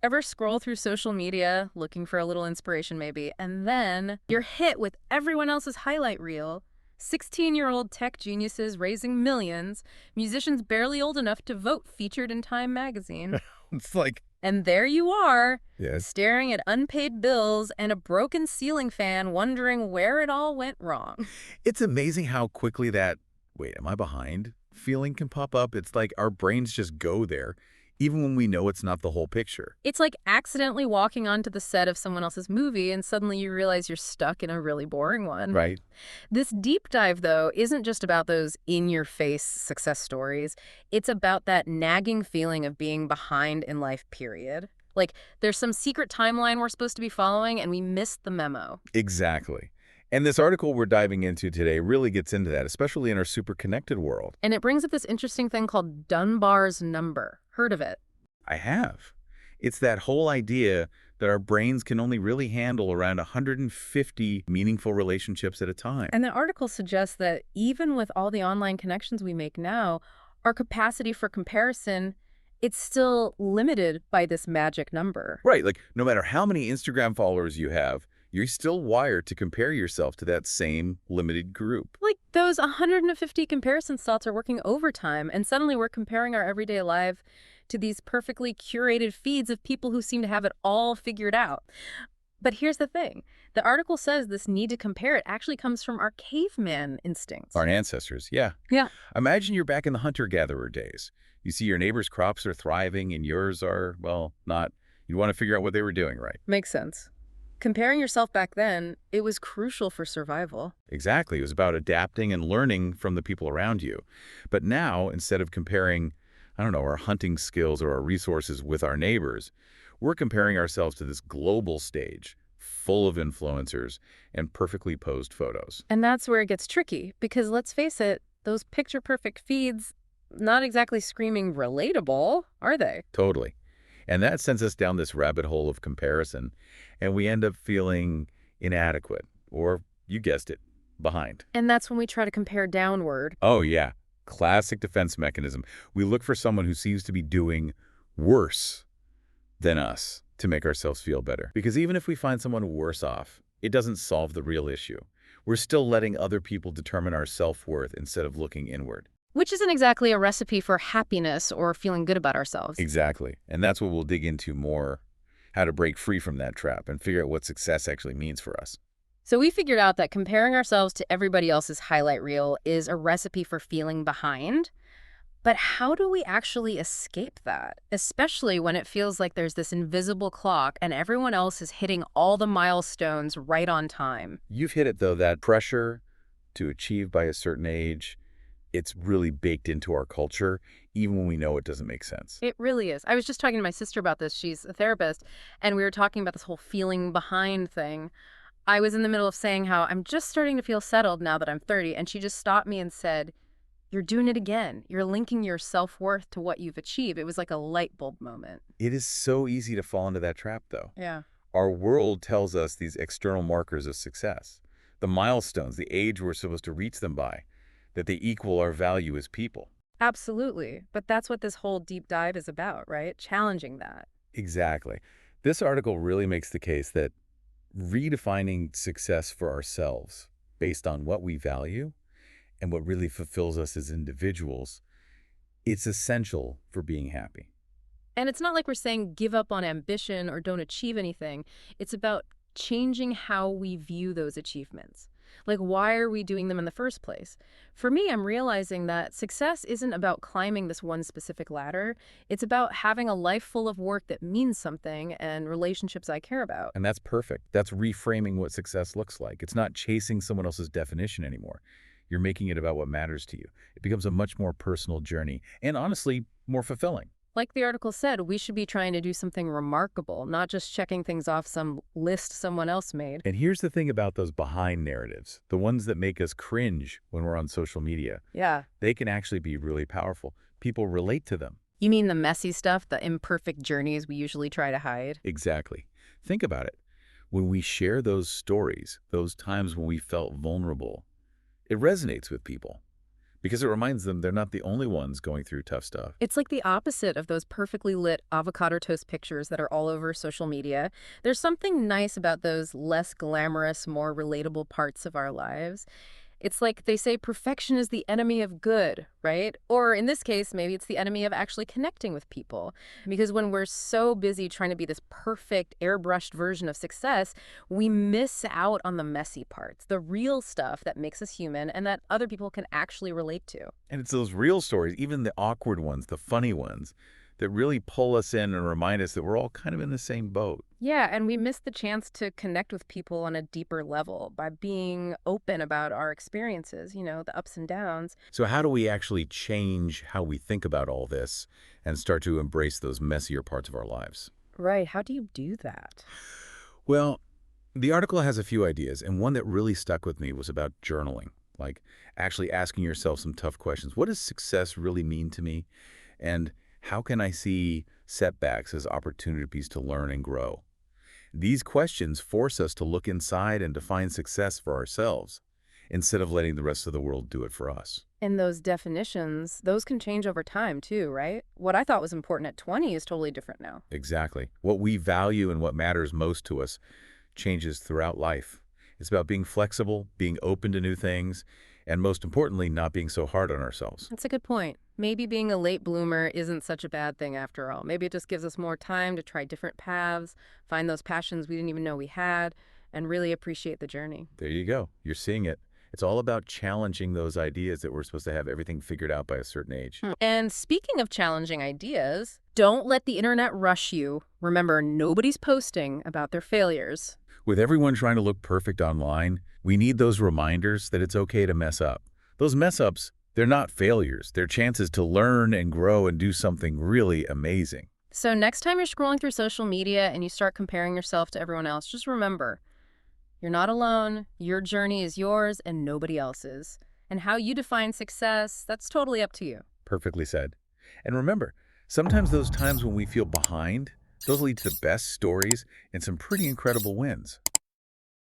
Ever scroll through social media looking for a little inspiration maybe, and then you're hit with everyone else's highlight reel? 16-year-old tech geniuses raising millions, musicians barely old enough to vote featured in Time magazine. It's like, And there you are, yes, staring at unpaid bills and a broken ceiling fan wondering where it all went wrong. it's amazing how quickly that, wait, am I behind? Feeling can pop up. It's like our brains just go there, even when we know it's not the whole picture. It's like accidentally walking onto the set of someone else's movie and suddenly you realize you're stuck in a really boring one. Right? This deep dive, though, isn't just about those in-your-face success stories. It's about that nagging feeling of being behind in life, period. Like, there's some secret timeline we're supposed to be following, and we missed the memo. Exactly. And this article we're diving into today really gets into that, especially in our super connected world. And it brings up this interesting thing called Dunbar's number. Heard of it? I have. It's that whole idea that our brains can only really handle around 150 meaningful relationships at a time. And the article suggests that even with all the online connections we make now, our capacity for comparison, it's still limited by this magic number. Right, like no matter how many Instagram followers you have, you're still wired to compare yourself to that same limited group. Like those 150 comparison thoughts are working overtime, and suddenly we're comparing our everyday life to these perfectly curated feeds of people who seem to have it all figured out. But here's the thing. The article says this need to compare it actually comes from our caveman instincts. Our ancestors, yeah. Yeah. Imagine you're back in the hunter-gatherer days. You see your neighbor's crops are thriving and yours are, well, not. You want to figure out what they were doing right. Makes sense. Comparing yourself back then, it was crucial for survival. Exactly. It was about adapting and learning from the people around you. But now, instead of comparing, I don't know, our hunting skills or our resources with our neighbors, we're comparing ourselves to this global stage full of influencers and perfectly posed photos. And that's where it gets tricky, because let's face it, those picture-perfect feeds, not exactly screaming relatable, are they? Totally. And that sends us down this rabbit hole of comparison, and we end up feeling inadequate, or, you guessed it, behind. And that's when we try to compare downward. Oh, yeah. Classic defense mechanism. We look for someone who seems to be doing worse than us to make ourselves feel better. Because even if we find someone worse off, it doesn't solve the real issue. We're still letting other people determine our self-worth instead of looking inward. Which isn't exactly a recipe for happiness or feeling good about ourselves. Exactly. And that's what we'll dig into more, how to break free from that trap and figure out what success actually means for us. So we figured out that comparing ourselves to everybody else's highlight reel is a recipe for feeling behind. But how do we actually escape that? Especially when it feels like there's this invisible clock and everyone else is hitting all the milestones right on time. You've hit it, though, that pressure to achieve by a certain age, it's really baked into our culture, even when we know it doesn't make sense. It really is. I was just talking to my sister about this. She's a therapist, and we were talking about this whole feeling behind thing. I was in the middle of saying how I'm just starting to feel settled now that I'm 30, and she just stopped me and said, "You're doing it again. You're linking your self-worth to what you've achieved." It was like a light bulb moment. It is so easy to fall into that trap, though. Yeah. Our world tells us these external markers of success, the milestones, the age we're supposed to reach them by, that they equal our value as people. Absolutely. But that's what this whole deep dive is about, right? Challenging that. Exactly. This article really makes the case that redefining success for ourselves based on what we value and what really fulfills us as individuals, it's essential for being happy. And it's not like we're saying give up on ambition or don't achieve anything. It's about changing how we view those achievements. Like, why are we doing them in the first place? For me, I'm realizing that success isn't about climbing this one specific ladder. It's about having a life full of work that means something and relationships I care about. And that's perfect. That's reframing what success looks like. It's not chasing someone else's definition anymore. You're making it about what matters to you. It becomes a much more personal journey and, honestly, more fulfilling. Like the article said, we should be trying to do something remarkable, not just checking things off some list someone else made. And here's the thing about those behind narratives, the ones that make us cringe when we're on social media. Yeah. They can actually be really powerful. People relate to them. You mean the messy stuff, the imperfect journeys we usually try to hide? Exactly. Think about it. When we share those stories, those times when we felt vulnerable, it resonates with people. because it reminds them they're not the only ones going through tough stuff. It's like the opposite of those perfectly lit avocado toast pictures that are all over social media. There's something nice about those less glamorous, more relatable parts of our lives. It's like they say perfection is the enemy of good, right? Or in this case, maybe it's the enemy of actually connecting with people. Because when we're so busy trying to be this perfect, airbrushed version of success, we miss out on the messy parts, the real stuff that makes us human and that other people can actually relate to. And it's those real stories, even the awkward ones, the funny ones, that really pull us in and remind us that we're all kind of in the same boat. Yeah, and we miss the chance to connect with people on a deeper level by being open about our experiences, the ups and downs. So how do we actually change how we think about all this and start to embrace those messier parts of our lives? Right, how do you do that? Well, the article has a few ideas, and one that really stuck with me was about journaling, like actually asking yourself some tough questions. What does success really mean to me? And how can I see setbacks as opportunities to learn and grow? These questions force us to look inside and define success for ourselves, instead of letting the rest of the world do it for us. And those definitions, those can change over time too, right? What I thought was important at 20 is totally different now. Exactly. What we value and what matters most to us changes throughout life. It's about being flexible, being open to new things, and most importantly, not being so hard on ourselves. That's a good point. Maybe being a late bloomer isn't such a bad thing after all. Maybe it just gives us more time to try different paths, find those passions we didn't even know we had, and really appreciate the journey. There you go. You're seeing it. It's all about challenging those ideas that we're supposed to have everything figured out by a certain age. And speaking of challenging ideas, don't let the internet rush you. Remember, nobody's posting about their failures. With everyone trying to look perfect online, we need those reminders that it's okay to mess up. Those mess-ups, they're not failures. They're chances to learn and grow and do something really amazing. So next time you're scrolling through social media and you start comparing yourself to everyone else, just remember, you're not alone. Your journey is yours and nobody else's. And how you define success, that's totally up to you. Perfectly said. And remember, sometimes those times when we feel behind, those lead to the best stories and some pretty incredible wins.